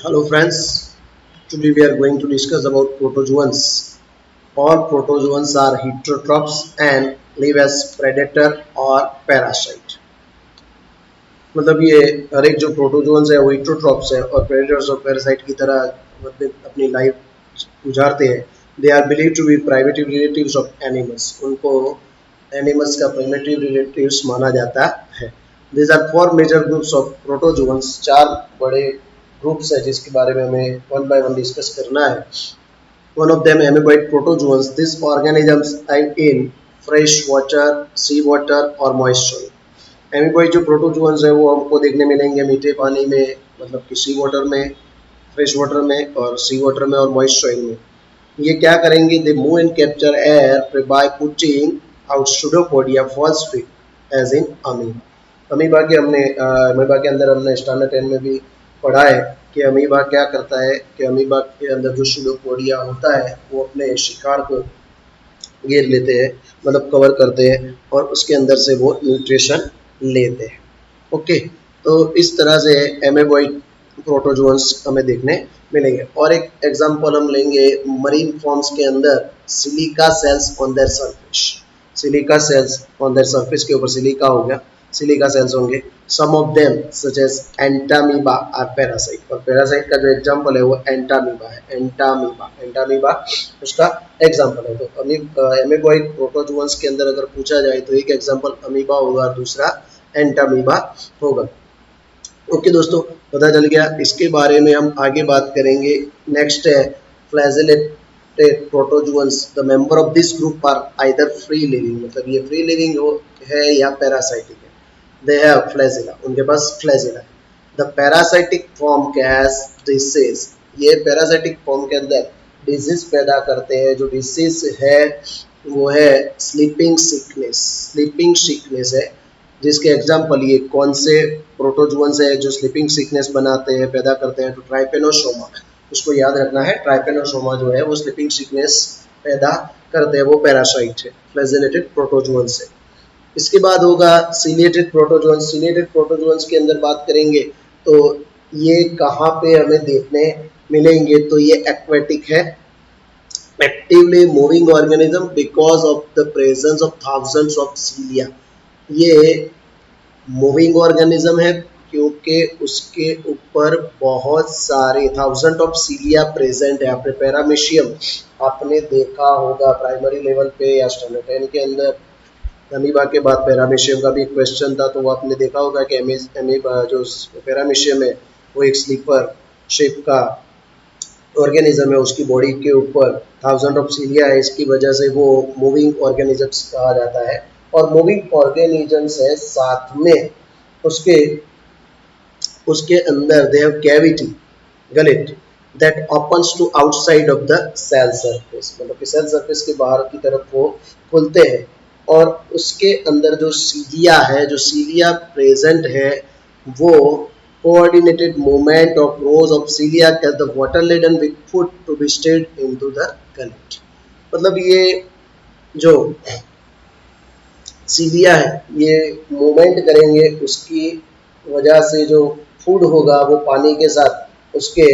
Hello friends, today we are going to discuss about protozoans. All protozoans are heterotrophs and live as predator or parasite. मतलब ये हर एक जो protozoans है वो heterotrophs है और predators और parasite की तरह अपनी लाइफ गुजारते हैं. They are believed to be primitive relatives of animals. उनको एनिमल्स का primitive relatives माना जाता है. These are four major groups of protozoans. चार बड़े ग्रुप्स है जिसके बारे में हमें वन बाय वन डिस्कस करना है. One of them amoeboid protozoans. These organisms live in fresh water, sea water or moist soil. Amoeboid जो प्रोटोजोन्स है वो हमको देखने मिलेंगे मीठे पानी में, मतलब कि सी वाटर में, फ्रेश वाटर में और सी वाटर में और मॉइस्ट सॉइल में. ये क्या करेंगे? They move and capture air by putting out pseudopodia false fruit as in amoeba. Amoeba के अंदर हमने स्टैंडर्ड 10 में भी पढ़ा है कि अमीबा क्या करता है कि अमीबा के अंदर जो सूडोपोडिया होता है वो अपने शिकार को घेर लेते हैं, मतलब कवर करते हैं और उसके अंदर से वो न्यूट्रिशन लेते हैं. ओके, तो इस तरह से एमेबॉइड प्रोटोजोन्स हमें देखने मिलेंगे. और एक एग्जांपल हम लेंगे मरीन फॉर्म्स के अंदर silica cells on their surface. Silica cells on their surface के ऊपर सिलिका हो गया, सिलिका सेल्स होंगे. Some of them such as Entamoeba are parasite. और पैरासाइट का जो एग्जांपल है वो एंटामीबा है. एंटामीबा उसका एग्जांपल है. तो एमेबॉइड प्रोटोजोन्स के अंदर अगर पूछा जाए तो एक एग्जांपल अमीबा होगा, दूसरा एंटामीबा होगा. ओके दोस्तों, पता चल गया. इसके बारे में हम आगे बात करेंगे. नेक्स्ट है flagellated protozoans. The member of this group are either free living, मतलब ये फ्री लिविंग है या पैरासाइटिक है. दे हैव फ्लैजेला, उनके पास फ्लैजेला है. The parasitic form causes disease. ये पैरासाइटिक फॉर्म के अंदर डिजीज पैदा करते हैं. जो डिसीज है वो है स्लीपिंग सिकनेस. स्लीपिंग सिकनेस है जिसके एग्जाम्पल ये कौन से प्रोटोजोन्स है जो स्लीपिंग सिकनेस बनाते हैं, पैदा करते हैं. तो ट्राइपेनोसोमा, उसको याद रखना है. ट्राइपेनोसोमा जो है वो स्लीपिंग सिकनेस पैदा करते हैं, वो पैरासाइट है, फ्लैजेलेटेड प्रोटोजोन्स है. इसके बाद होगा सीलिएटेड प्रोटोजोन्स. सीलिएटेड प्रोटोजोन्स के अंदर बात करेंगे तो ये कहाँ पे हमें देखने मिलेंगे? तो ये एक्वेटिक है, actively moving organism because of the presence of thousands of सीलिया. ये मूविंग ऑर्गेनिज्म है क्योंकि उसके ऊपर बहुत सारे थाउजेंड ऑफ सीलिया प्रेजेंट है. आपने पैरामीशियम आपने देखा होगा प्राइमरी लेवल पे या स्टैंडर्ड 10 के अंदर. अमीबा के बाद पैरामीशियम का भी क्वेश्चन था, तो वो आपने देखा होगा कि अमीबा जो पैरामीशियम है वो एक स्लीपर शेप का ऑर्गेनिज्म है. उसकी बॉडी के ऊपर थाउजेंड ऑफ सीलिया है, इसकी वजह से वो मूविंग ऑर्गेनिजम्स कहा जाता है. और मूविंग ऑर्गेनिजम्स है, साथ में उसके अंदर they have cavity gullet that opens to outside of the cell surface, मतलब कि सेल सरफेस के बाहर की तरफ वो खुलते हैं. और उसके अंदर जो सीलिया है, जो सीलिया प्रेजेंट है, वो coordinated movement of rows of cilia catch the water laden with food to be stirred into the gullet. मतलब ये जो सीलिया है ये मूवमेंट करेंगे, उसकी वजह से जो फूड होगा वो पानी के साथ उसके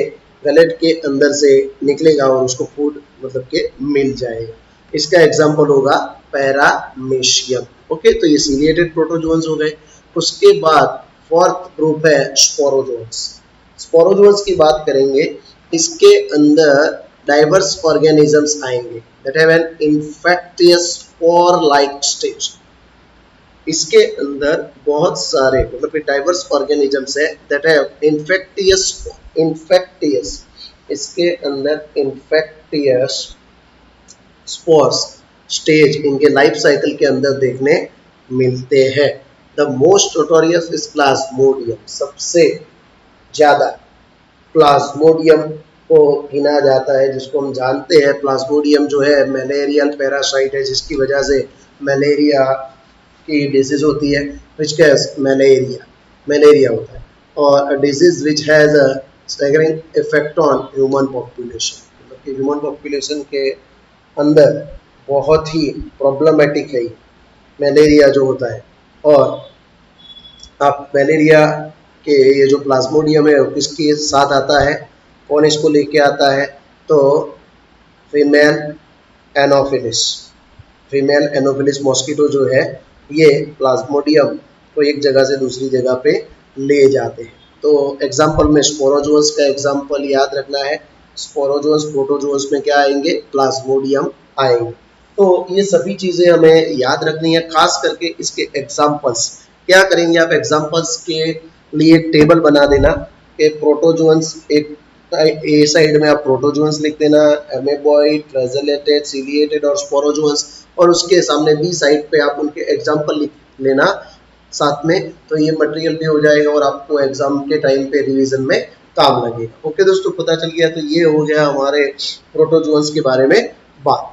गलेट के अंदर से निकलेगा और उसको फूड मतलब के मिल जाएगा. इसका एग्जांपल होगा पैरामीशियम. ओके, तो ये सीलिएटेड प्रोटोजोन्स हो गए. उसके बाद फोर्थ ग्रुप है स्पोरोजोन्स. स्पोरोजोन्स की बात करेंगे, इसके अंदर डाइवर्स ऑर्गेनिजम्स आएंगे that have an infectious spore like stage. इसके अंदर बहुत सारे मतलब कि डाइवर्स ऑर्गेनिजम्स है दैट हैव इन्फेक्टियस इसके अंदर इन्फेक्टियस स्पोर्स स्टेज इनके लाइफ साइकिल के अंदर देखने मिलते हैं. The most notorious is Plasmodium. सबसे ज़्यादा प्लाज्मोडियम को गिना जाता है, जिसको हम जानते हैं. प्लाज्मोडियम जो है मलेरियल पैरासाइट है, जिसकी वजह से मलेरिया की डिजीज होती है. विच कैज मलेरिया होता है. और disease which has a staggering effect on human population, मतलब कि ह्यूमन पॉपुलेशन के अंदर बहुत ही प्रॉब्लमेटिक है मलेरिया जो होता है. और आप मलेरिया कि ये जो प्लाज्मोडियम है किसके साथ आता है, कौन इसको लेके आता है, तो female Anopheles. Female Anopheles mosquito जो है ये प्लाज्मोडियम को एक जगह से दूसरी जगह पे ले जाते हैं। तो एग्जाम्पल में स्पोरोजोअन्स का एग्जाम्पल याद रखना है। स्पोरोजोअन्स प्रोटोजोअन्स में क्या आएंगे, प्लाज्मोडियम आएंगे। तो ये सभी चीजें हमें याद रखनी है, खास करके इसके एग्जाम्पल्स। क्या करेंगे आप, एग्जाम्पल्स के लिए टेबल बना देना कि प्रोटोजोअन्स एक ए साइड में आप प्रोटोजोअन्स लिख देना, एमेबॉइड, फ्लैजेलेटेड, सिलिएटेड और स्पोरोजोअन्स, और उसके सामने बी साइड पे आप उनके एग्जाम्पल लिख लेना साथ में। तो ये मटेरियल भी हो जाएगा और आपको एग्जाम के टाइम पे रिवीजन में काम लगेगा। ओके दोस्तों, पता चल गया। तो ये हो गया हमारे प्रोटोजोअन्स के बारे में बात।